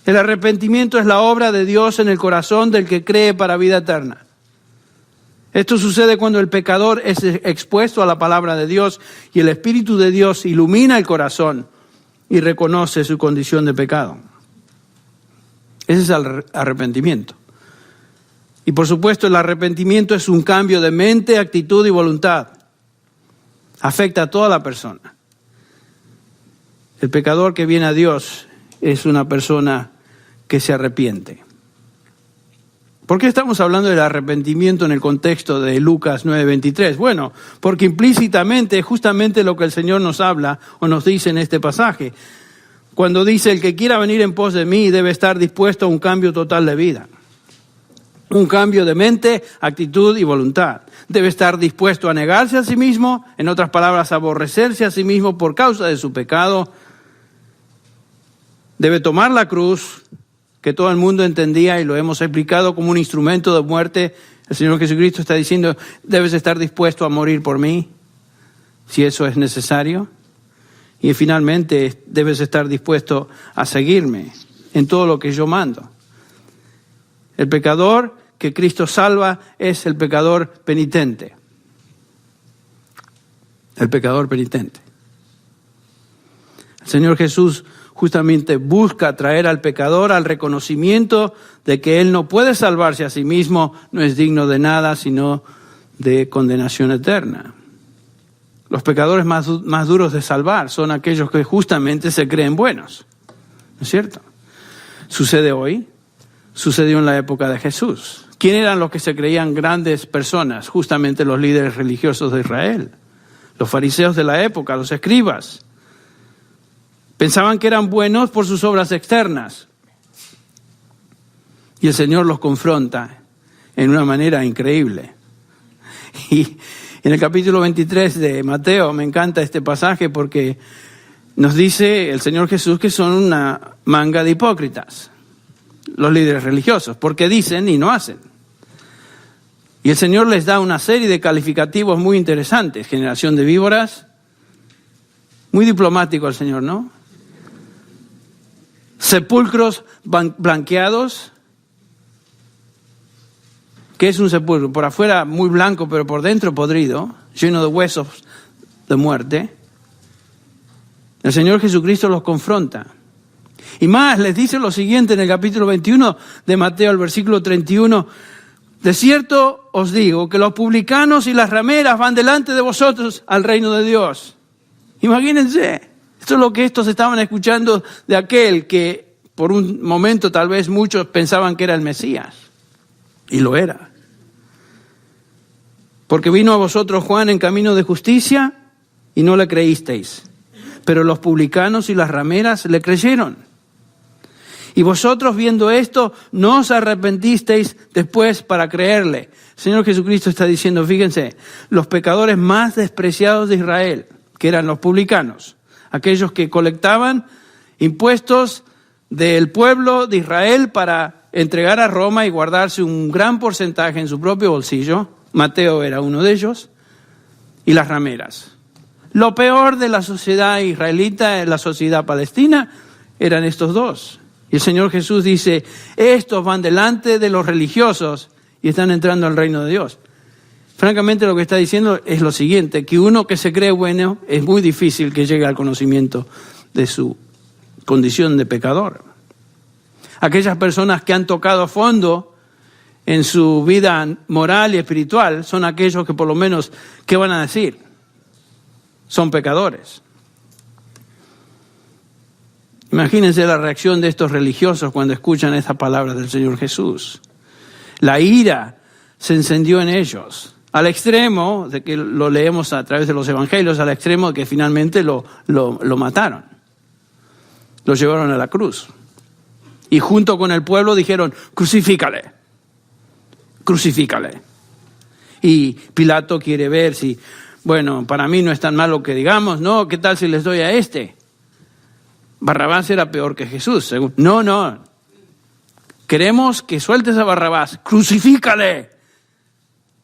El arrepentimiento es la obra de Dios en el corazón del que cree para vida eterna. Esto sucede cuando el pecador es expuesto a la palabra de Dios y el Espíritu de Dios ilumina el corazón y reconoce su condición de pecado. Ese es el arrepentimiento. Y por supuesto el arrepentimiento es un cambio de mente, actitud y voluntad. Afecta a toda la persona. El pecador que viene a Dios es una persona que se arrepiente. ¿Por qué estamos hablando del arrepentimiento en el contexto de Lucas 9:23? Bueno, porque implícitamente es justamente lo que el Señor nos habla o nos dice en este pasaje. Cuando dice: el que quiera venir en pos de mí debe estar dispuesto a un cambio total de vida. Un cambio de mente, actitud y voluntad. Debe estar dispuesto a negarse a sí mismo, en otras palabras, a aborrecerse a sí mismo por causa de su pecado. Debe tomar la cruz, que todo el mundo entendía y lo hemos explicado como un instrumento de muerte. El Señor Jesucristo está diciendo: debes estar dispuesto a morir por mí, si eso es necesario. Y finalmente debes estar dispuesto a seguirme en todo lo que yo mando. El pecador que Cristo salva es el pecador penitente. El pecador penitente. El Señor Jesús justamente busca traer al pecador al reconocimiento de que él no puede salvarse a sí mismo, no es digno de nada, sino de condenación eterna. Los pecadores más duros de salvar son aquellos que justamente se creen buenos. ¿No es cierto? Sucede hoy, sucedió en la época de Jesús. ¿Quién eran los que se creían grandes personas? Justamente los líderes religiosos de Israel. Los fariseos de la época, los escribas. Pensaban que eran buenos por sus obras externas. Y el Señor los confronta en una manera increíble. Y en el capítulo 23 de Mateo me encanta este pasaje porque nos dice el Señor Jesús que son una manga de hipócritas, los líderes religiosos, porque dicen y no hacen. Y el Señor les da una serie de calificativos muy interesantes. Generación de víboras, muy diplomático el Señor, ¿no? Sepulcros blanqueados. ¿Qué es un sepulcro? Por afuera muy blanco, pero por dentro podrido, lleno de huesos de muerte. El Señor Jesucristo los confronta. Y más, les dice lo siguiente en el capítulo 21 de Mateo, el versículo 31. De cierto os digo que los publicanos y las rameras van delante de vosotros al reino de Dios. Imagínense, esto es lo que estos estaban escuchando de aquel que por un momento tal vez muchos pensaban que era el Mesías. Y lo era. Porque vino a vosotros Juan en camino de justicia y no le creísteis. Pero los publicanos y las rameras le creyeron. Y vosotros viendo esto no os arrepentisteis después para creerle. El Señor Jesucristo está diciendo, fíjense, los pecadores más despreciados de Israel, que eran los publicanos, aquellos que colectaban impuestos del pueblo de Israel para entregar a Roma y guardarse un gran porcentaje en su propio bolsillo. Mateo era uno de ellos. Y las rameras. Lo peor de la sociedad israelita, la sociedad palestina, eran estos dos. Y el Señor Jesús dice, estos van delante de los religiosos y están entrando al reino de Dios. Francamente lo que está diciendo es lo siguiente, que uno que se cree bueno es muy difícil que llegue al conocimiento de su condición de pecador. Aquellas personas que han tocado a fondo en su vida moral y espiritual son aquellos que por lo menos, ¿qué van a decir? Son pecadores. Imagínense la reacción de estos religiosos cuando escuchan esta palabra del Señor Jesús. La ira se encendió en ellos, al extremo de que lo leemos a través de los evangelios, al extremo de que finalmente lo mataron. Lo llevaron a la cruz. Y junto con el pueblo dijeron, crucifícale. Crucifícale. Y Pilato quiere ver si, bueno, para mí no es tan malo que digamos, no, ¿qué tal si les doy a este? Barrabás era peor que Jesús. No. Queremos que sueltes a Barrabás. Crucifícale.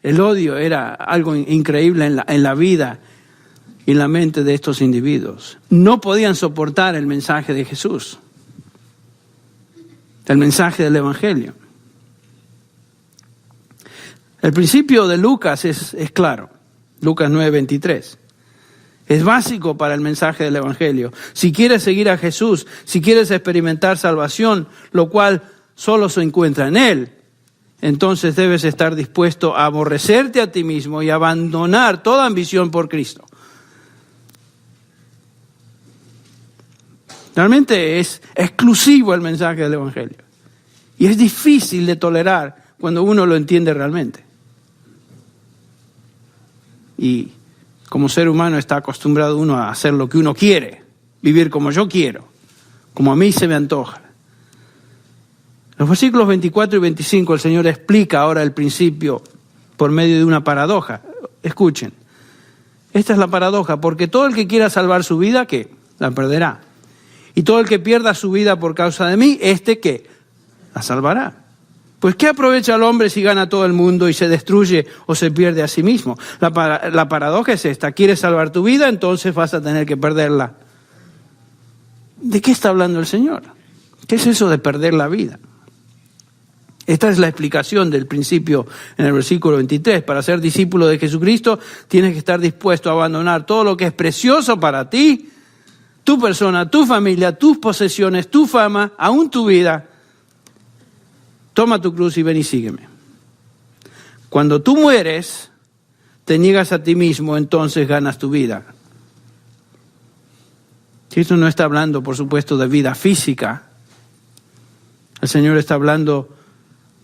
El odio era algo increíble en la vida y en la mente de estos individuos. No podían soportar el mensaje de Jesús. El mensaje del Evangelio. El principio de Lucas es claro. Lucas 9:23. Es básico para el mensaje del Evangelio. Si quieres seguir a Jesús, si quieres experimentar salvación, lo cual solo se encuentra en Él, entonces debes estar dispuesto a aborrecerte a ti mismo y abandonar toda ambición por Cristo. Realmente es exclusivo el mensaje del Evangelio. Y es difícil de tolerar cuando uno lo entiende realmente. Y como ser humano está acostumbrado uno a hacer lo que uno quiere, vivir como yo quiero, como a mí se me antoja. En los versículos 24 y 25 el Señor explica ahora el principio por medio de una paradoja. Escuchen, esta es la paradoja, porque todo el que quiera salvar su vida, ¿qué? La perderá. Y todo el que pierda su vida por causa de mí, ¿qué? La salvará. Pues ¿qué aprovecha el hombre si gana todo el mundo y se destruye o se pierde a sí mismo? La paradoja es esta. ¿Quieres salvar tu vida? Entonces vas a tener que perderla. ¿De qué está hablando el Señor? ¿Qué es eso de perder la vida? Esta es la explicación del principio en el versículo 23. Para ser discípulo de Jesucristo tienes que estar dispuesto a abandonar todo lo que es precioso para ti, tu persona, tu familia, tus posesiones, tu fama, aún tu vida. Toma tu cruz y ven y sígueme. Cuando tú mueres, te niegas a ti mismo, entonces ganas tu vida. Cristo no está hablando, por supuesto, de vida física. El Señor está hablando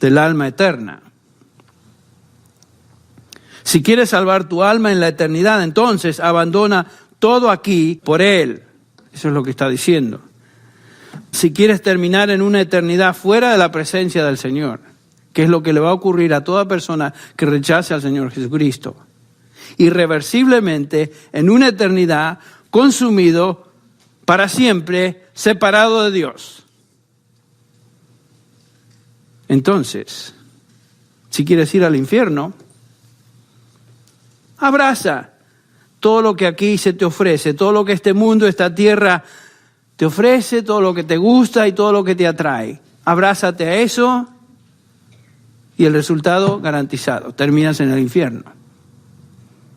del alma eterna. Si quieres salvar tu alma en la eternidad, entonces abandona todo aquí por Él. Eso es lo que está diciendo. Si quieres terminar en una eternidad fuera de la presencia del Señor, que es lo que le va a ocurrir a toda persona que rechace al Señor Jesucristo, irreversiblemente en una eternidad consumido para siempre, separado de Dios. Entonces, si quieres ir al infierno, abraza todo lo que aquí se te ofrece, todo lo que este mundo, esta tierra te ofrece, todo lo que te gusta y todo lo que te atrae. Abrázate a eso y el resultado garantizado, terminas en el infierno.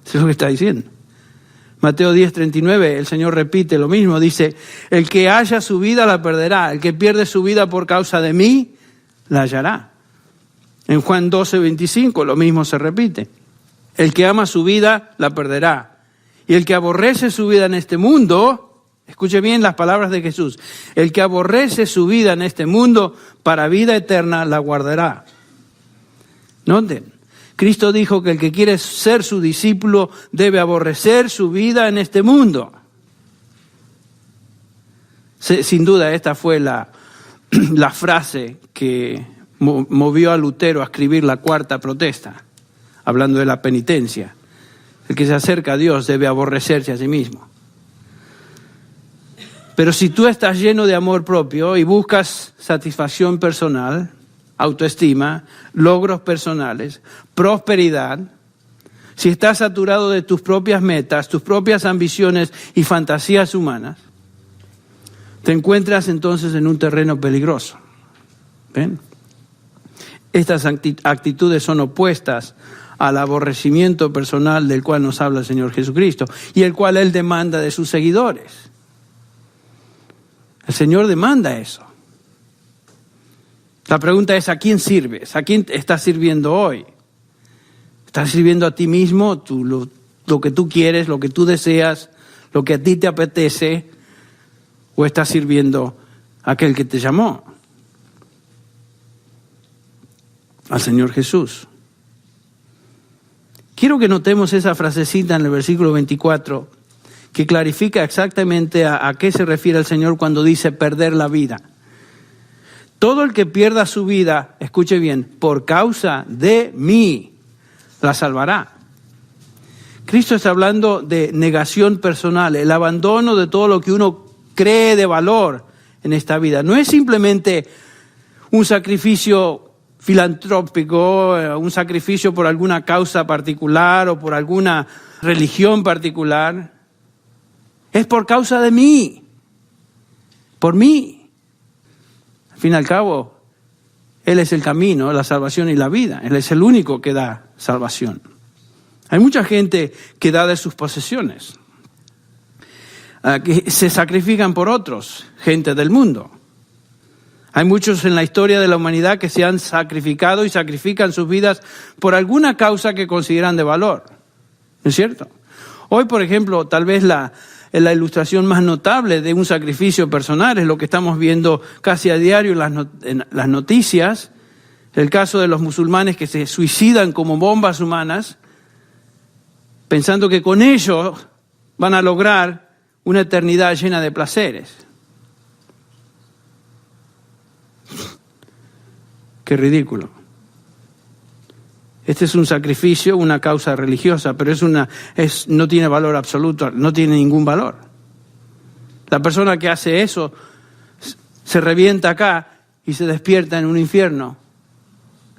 Eso es lo que está diciendo. Mateo 10:39, el Señor repite lo mismo, dice, el que haya su vida la perderá, el que pierde su vida por causa de mí, la hallará. En Juan 12:25 lo mismo se repite. El que ama su vida la perderá. Y el que aborrece su vida en este mundo, escuche bien las palabras de Jesús, el que aborrece su vida en este mundo, para vida eterna la guardará. Noten, Cristo dijo que el que quiere ser su discípulo debe aborrecer su vida en este mundo. Sin duda esta fue la frase que movió a Lutero a escribir la Cuarta Protesta, hablando de la penitencia. El que se acerca a Dios debe aborrecerse a sí mismo. Pero si tú estás lleno de amor propio y buscas satisfacción personal, autoestima, logros personales, prosperidad, si estás saturado de tus propias metas, tus propias ambiciones y fantasías humanas, te encuentras entonces en un terreno peligroso. ¿Ven? Estas actitudes son opuestas al aborrecimiento personal del cual nos habla el Señor Jesucristo y el cual Él demanda de sus seguidores. El Señor demanda eso. La pregunta es, ¿a quién sirves? ¿A quién estás sirviendo hoy? ¿Estás sirviendo a ti mismo, lo que tú quieres, lo que tú deseas, lo que a ti te apetece? ¿O estás sirviendo a aquel que te llamó? Al Señor Jesús. Quiero que notemos esa frasecita en el versículo 24, que clarifica exactamente a qué se refiere el Señor cuando dice perder la vida. Todo el que pierda su vida, escuche bien, por causa de mí, la salvará. Cristo está hablando de negación personal, el abandono de todo lo que uno cree de valor en esta vida. No es simplemente un sacrificio filantrópico, un sacrificio por alguna causa particular o por alguna religión particular. Es por causa de mí, por mí. Al fin y al cabo, Él es el camino, la salvación y la vida. Él es el único que da salvación. Hay mucha gente que da de sus posesiones, que se sacrifican por otros, gente del mundo. Hay muchos en la historia de la humanidad que se han sacrificado y sacrifican sus vidas por alguna causa que consideran de valor. ¿No es cierto? Hoy, por ejemplo, tal vez la ilustración más notable de un sacrificio personal es lo que estamos viendo casi a diario en las noticias, el caso de los musulmanes que se suicidan como bombas humanas, pensando que con ello van a lograr una eternidad llena de placeres. Qué ridículo. Este es un sacrificio, una causa religiosa, pero no tiene valor absoluto, no tiene ningún valor. La persona que hace eso se revienta acá y se despierta en un infierno,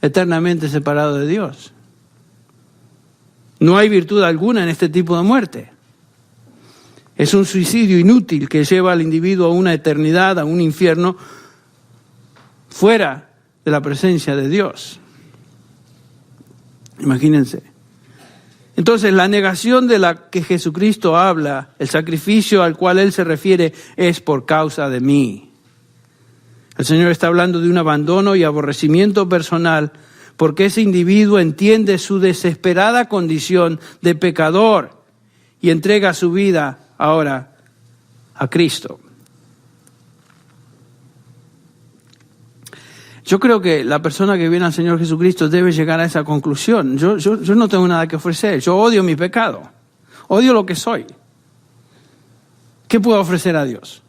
eternamente separado de Dios. No hay virtud alguna en este tipo de muerte. Es un suicidio inútil que lleva al individuo a una eternidad, a un infierno, fuera de la presencia de Dios. Imagínense. Entonces, la negación de la que Jesucristo habla, el sacrificio al cual Él se refiere, es por causa de mí. El Señor está hablando de un abandono y aborrecimiento personal porque ese individuo entiende su desesperada condición de pecador y entrega su vida ahora a Cristo. Yo creo que la persona que viene al Señor Jesucristo debe llegar a esa conclusión. Yo no tengo nada que ofrecer. Yo odio mi pecado. Odio lo que soy. ¿Qué puedo ofrecer a Dios?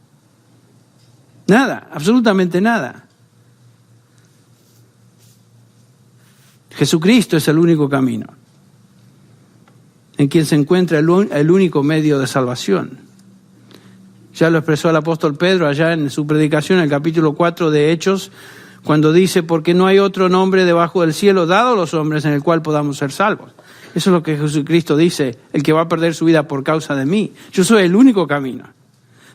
Nada, absolutamente nada. Jesucristo es el único camino, en quien se encuentra el único medio de salvación. Ya lo expresó el apóstol Pedro allá en su predicación, en el capítulo 4 de Hechos, cuando dice, porque no hay otro nombre debajo del cielo dado a los hombres en el cual podamos ser salvos. Eso es lo que Jesucristo dice, el que va a perder su vida por causa de mí. Yo soy el único camino.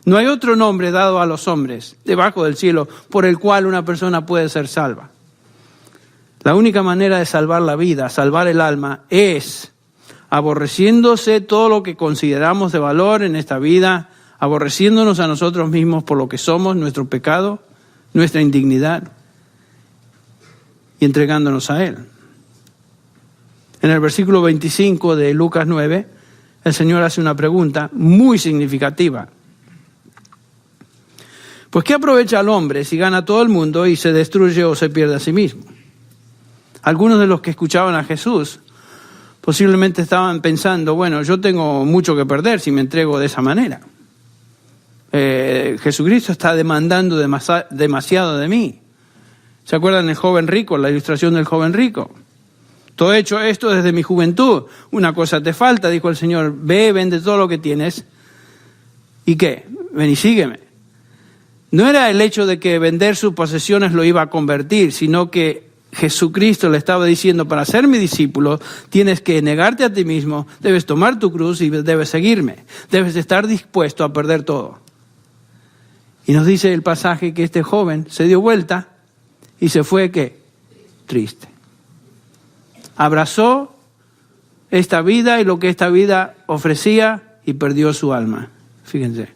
No hay otro nombre dado a los hombres debajo del cielo por el cual una persona puede ser salva. La única manera de salvar la vida, salvar el alma, es aborreciéndose todo lo que consideramos de valor en esta vida, aborreciéndonos a nosotros mismos por lo que somos, nuestro pecado, nuestra indignidad, y entregándonos a Él. En el versículo 25 de Lucas 9, el Señor hace una pregunta muy significativa. Pues ¿qué aprovecha al hombre si gana todo el mundo y se destruye o se pierde a sí mismo? Algunos de los que escuchaban a Jesús posiblemente estaban pensando, bueno, yo tengo mucho que perder si me entrego de esa manera. Jesucristo está demandando demasiado de mí. ¿Se acuerdan del joven rico, la ilustración del joven rico? Todo he hecho esto desde mi juventud. Una cosa te falta, dijo el Señor, ve, vende todo lo que tienes. ¿Y qué? Ven y sígueme. No era el hecho de que vender sus posesiones lo iba a convertir, sino que Jesucristo le estaba diciendo, para ser mi discípulo, tienes que negarte a ti mismo, debes tomar tu cruz y debes seguirme. Debes estar dispuesto a perder todo. Y nos dice el pasaje que este joven se dio vuelta y se fue, ¿qué? Triste. Abrazó esta vida y lo que esta vida ofrecía y perdió su alma. Fíjense.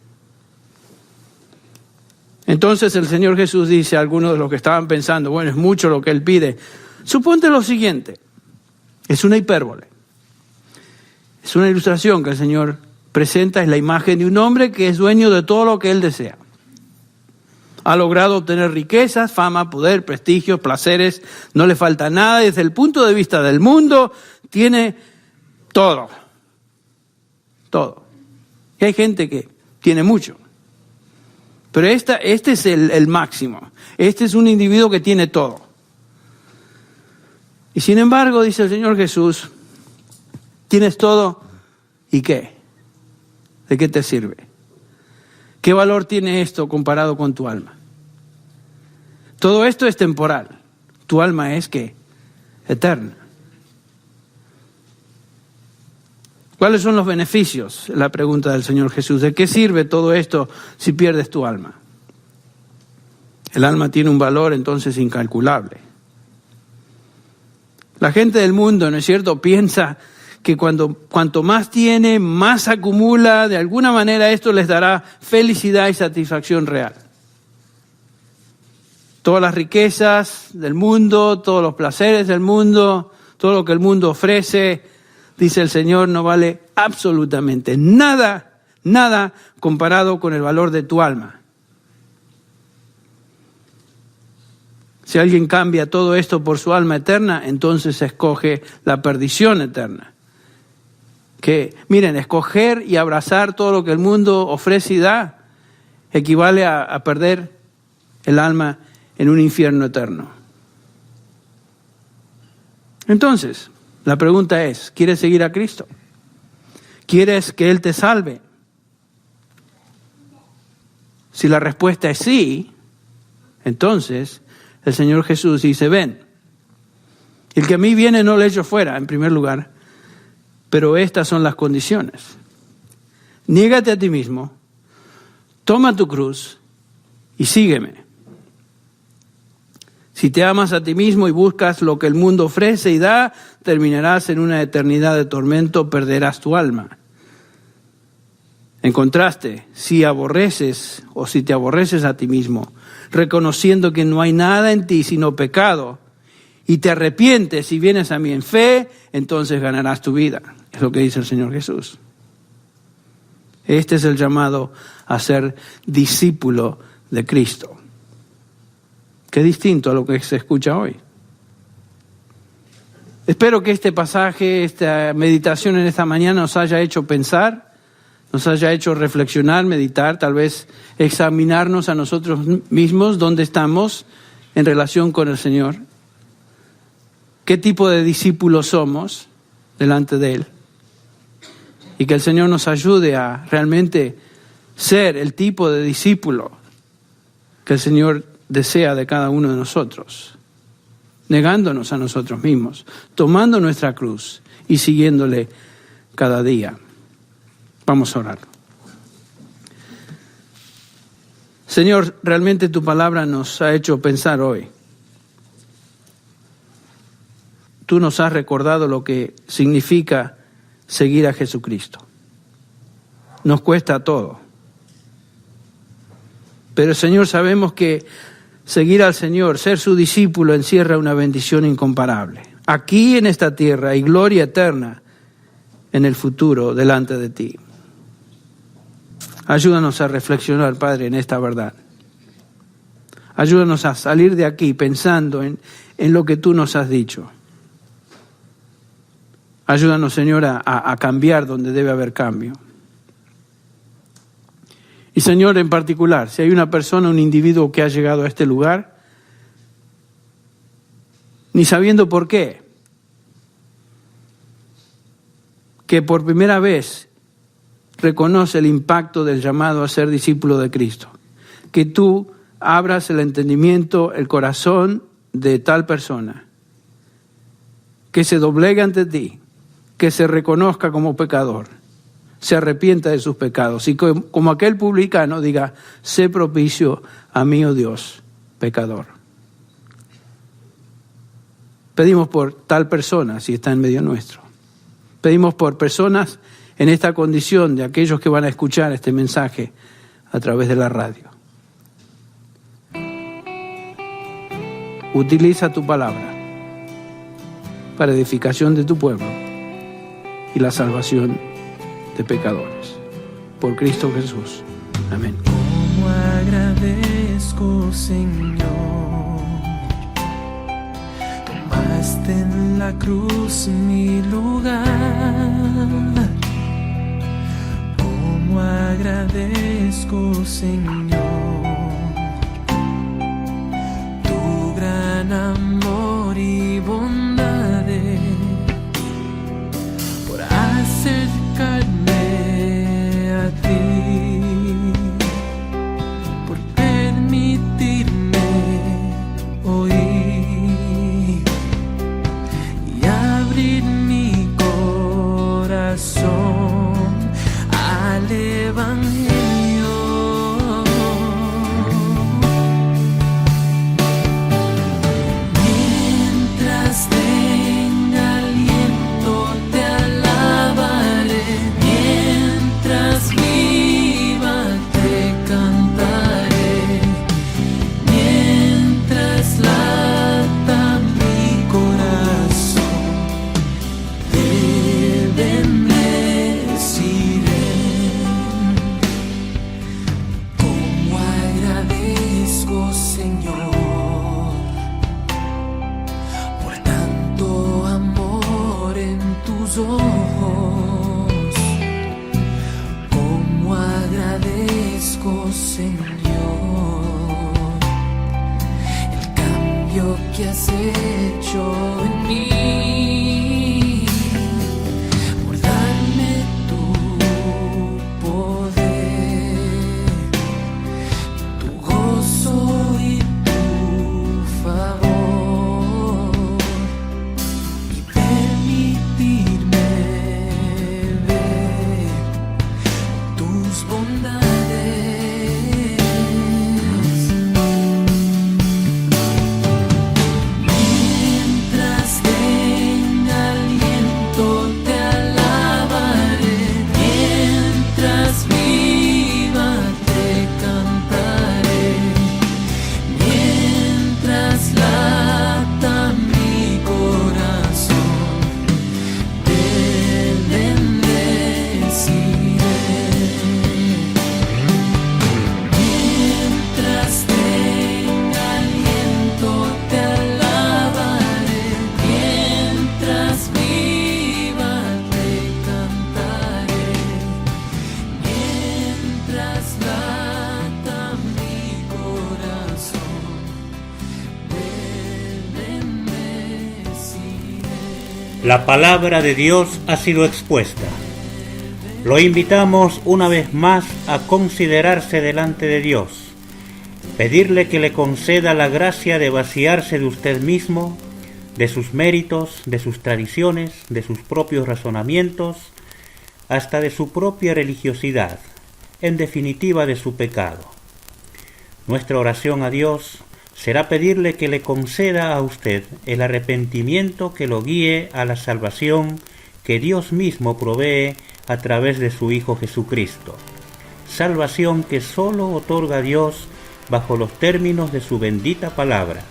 Entonces el Señor Jesús dice a algunos de los que estaban pensando, bueno, es mucho lo que Él pide. Suponte lo siguiente, es una hipérbole. Es una ilustración que el Señor presenta, es la imagen de un hombre que es dueño de todo lo que Él desea. Ha logrado obtener riquezas, fama, poder, prestigio, placeres, no le falta nada. Desde el punto de vista del mundo, tiene todo. Todo. Y hay gente que tiene mucho. Pero este es el máximo. Este es un individuo que tiene todo. Y sin embargo, dice el Señor Jesús, tienes todo, ¿y qué? ¿De qué te sirve? ¿Qué valor tiene esto comparado con tu alma? Todo esto es temporal. Tu alma es, ¿qué? Eterna. ¿Cuáles son los beneficios? La pregunta del Señor Jesús. ¿De qué sirve todo esto si pierdes tu alma? El alma tiene un valor entonces incalculable. La gente del mundo, ¿no es cierto?, piensa que cuanto más tiene, más acumula, de alguna manera esto les dará felicidad y satisfacción real. Todas las riquezas del mundo, todos los placeres del mundo, todo lo que el mundo ofrece, dice el Señor, no vale absolutamente nada, nada comparado con el valor de tu alma. Si alguien cambia todo esto por su alma eterna, entonces escoge la perdición eterna. Que, miren, escoger y abrazar todo lo que el mundo ofrece y da equivale a perder el alma en un infierno eterno. Entonces, la pregunta es, ¿quieres seguir a Cristo? ¿Quieres que Él te salve? Si la respuesta es sí, entonces el Señor Jesús dice, ven, el que a mí viene no le echo fuera, en primer lugar, pero estas son las condiciones. Niégate a ti mismo, toma tu cruz y sígueme. Si te amas a ti mismo y buscas lo que el mundo ofrece y da, terminarás en una eternidad de tormento, perderás tu alma. En contraste, si aborreces o si te aborreces a ti mismo, reconociendo que no hay nada en ti sino pecado, y te arrepientes y vienes a mí en fe, entonces ganarás tu vida. Es lo que dice el Señor Jesús. Este es el llamado a ser discípulo de Cristo. Qué distinto a lo que se escucha hoy. Espero que este pasaje, esta meditación en esta mañana nos haya hecho pensar, nos haya hecho reflexionar, meditar, tal vez examinarnos a nosotros mismos dónde estamos en relación con el Señor. ¿Qué tipo de discípulos somos delante de Él? Y que el Señor nos ayude a realmente ser el tipo de discípulo que el Señor desea de cada uno de nosotros, negándonos a nosotros mismos, tomando nuestra cruz y siguiéndole cada día. Vamos a orar. Señor, realmente tu palabra nos ha hecho pensar hoy. Tú nos has recordado lo que significa seguir a Jesucristo. Nos cuesta todo. Pero Señor, sabemos que seguir al Señor, ser su discípulo, encierra una bendición incomparable. Aquí en esta tierra y gloria eterna en el futuro delante de ti. Ayúdanos a reflexionar, Padre, en esta verdad. Ayúdanos a salir de aquí pensando en lo que tú nos has dicho. Ayúdanos, Señor, a cambiar donde debe haber cambio. Y, Señor, en particular, si hay una persona, un individuo que ha llegado a este lugar, ni sabiendo por qué, que por primera vez reconoce el impacto del llamado a ser discípulo de Cristo, que tú abras el entendimiento, el corazón de tal persona, que se doblegue ante ti, que se reconozca como pecador, se arrepienta de sus pecados y como aquel publicano diga, sé propicio a mí, oh Dios, pecador. Pedimos por tal persona si está en medio nuestro. Pedimos por personas en esta condición de aquellos que van a escuchar este mensaje a través de la radio. Utiliza tu palabra para edificación de tu pueblo y la salvación de pecadores. Por Cristo Jesús. Amén. Cómo agradezco, Señor, tomaste en la cruz mi lugar. Cómo agradezco, Señor, tu gran amor y bondades por acercarme a ti, por permitirme oír y abrir mi corazón al Evangelio. Mientras tenga aliento te alabaré, mientras viva te cantaré, mientras lata mi corazón te bendeciré. Cómo agradezco, Señor, por tanto amor en tus ojos. Cómo agradezco, Señor, el cambio que has hecho en mí, por darme tu poder, tu gozo y tu favor, y permitirme ver tus bondades. Mientras La palabra de Dios ha sido expuesta. Lo invitamos una vez más a considerarse delante de Dios, pedirle que le conceda la gracia de vaciarse de usted mismo, de sus méritos, de sus tradiciones, de sus propios razonamientos, hasta de su propia religiosidad, en definitiva de su pecado. Nuestra oración a Dios será pedirle que le conceda a usted el arrepentimiento que lo guíe a la salvación que Dios mismo provee a través de su Hijo Jesucristo, salvación que sólo otorga Dios bajo los términos de su bendita palabra,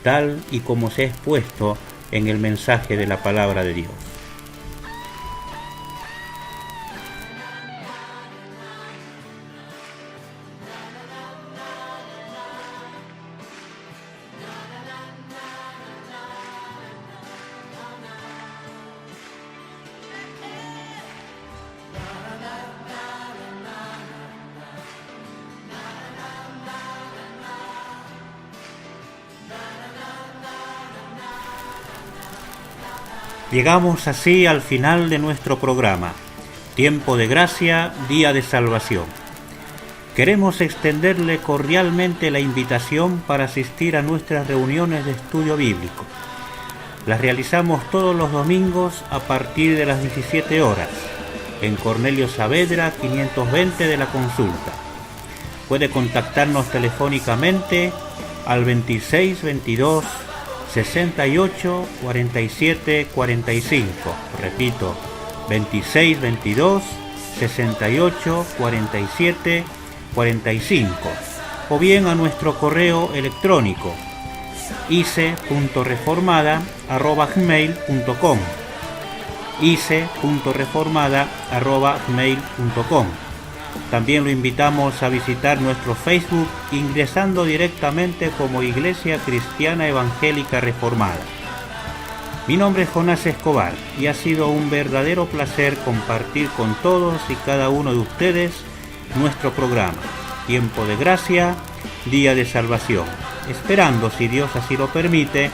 tal y como se ha expuesto en el mensaje de la palabra de Dios. Llegamos así al final de nuestro programa, Tiempo de Gracia, Día de Salvación. Queremos extenderle cordialmente la invitación para asistir a nuestras reuniones de estudio bíblico. Las realizamos todos los domingos a partir de las 17 horas, en Cornelio Saavedra 520 de la Consulta. Puede contactarnos telefónicamente al 2622 68 47 45, repito, 26 22 68 47 45, o bien a nuestro correo electrónico ice.reformada@gmail.com, ice.reformada@gmail.com. También lo invitamos a visitar nuestro Facebook ingresando directamente como Iglesia Cristiana Evangélica Reformada. Mi nombre es Jonás Escobar y ha sido un verdadero placer compartir con todos y cada uno de ustedes nuestro programa, Tiempo de Gracia, Día de Salvación, esperando, si Dios así lo permite,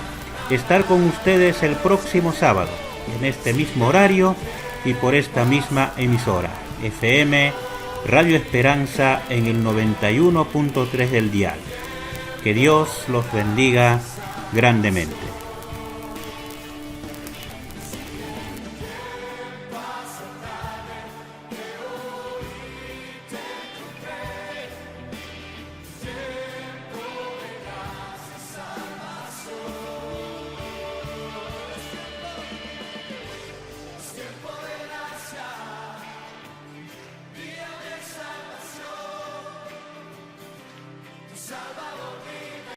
estar con ustedes el próximo sábado, en este mismo horario y por esta misma emisora, FM Radio Esperanza en el 91.3 del dial. Que Dios los bendiga grandemente. Salvador.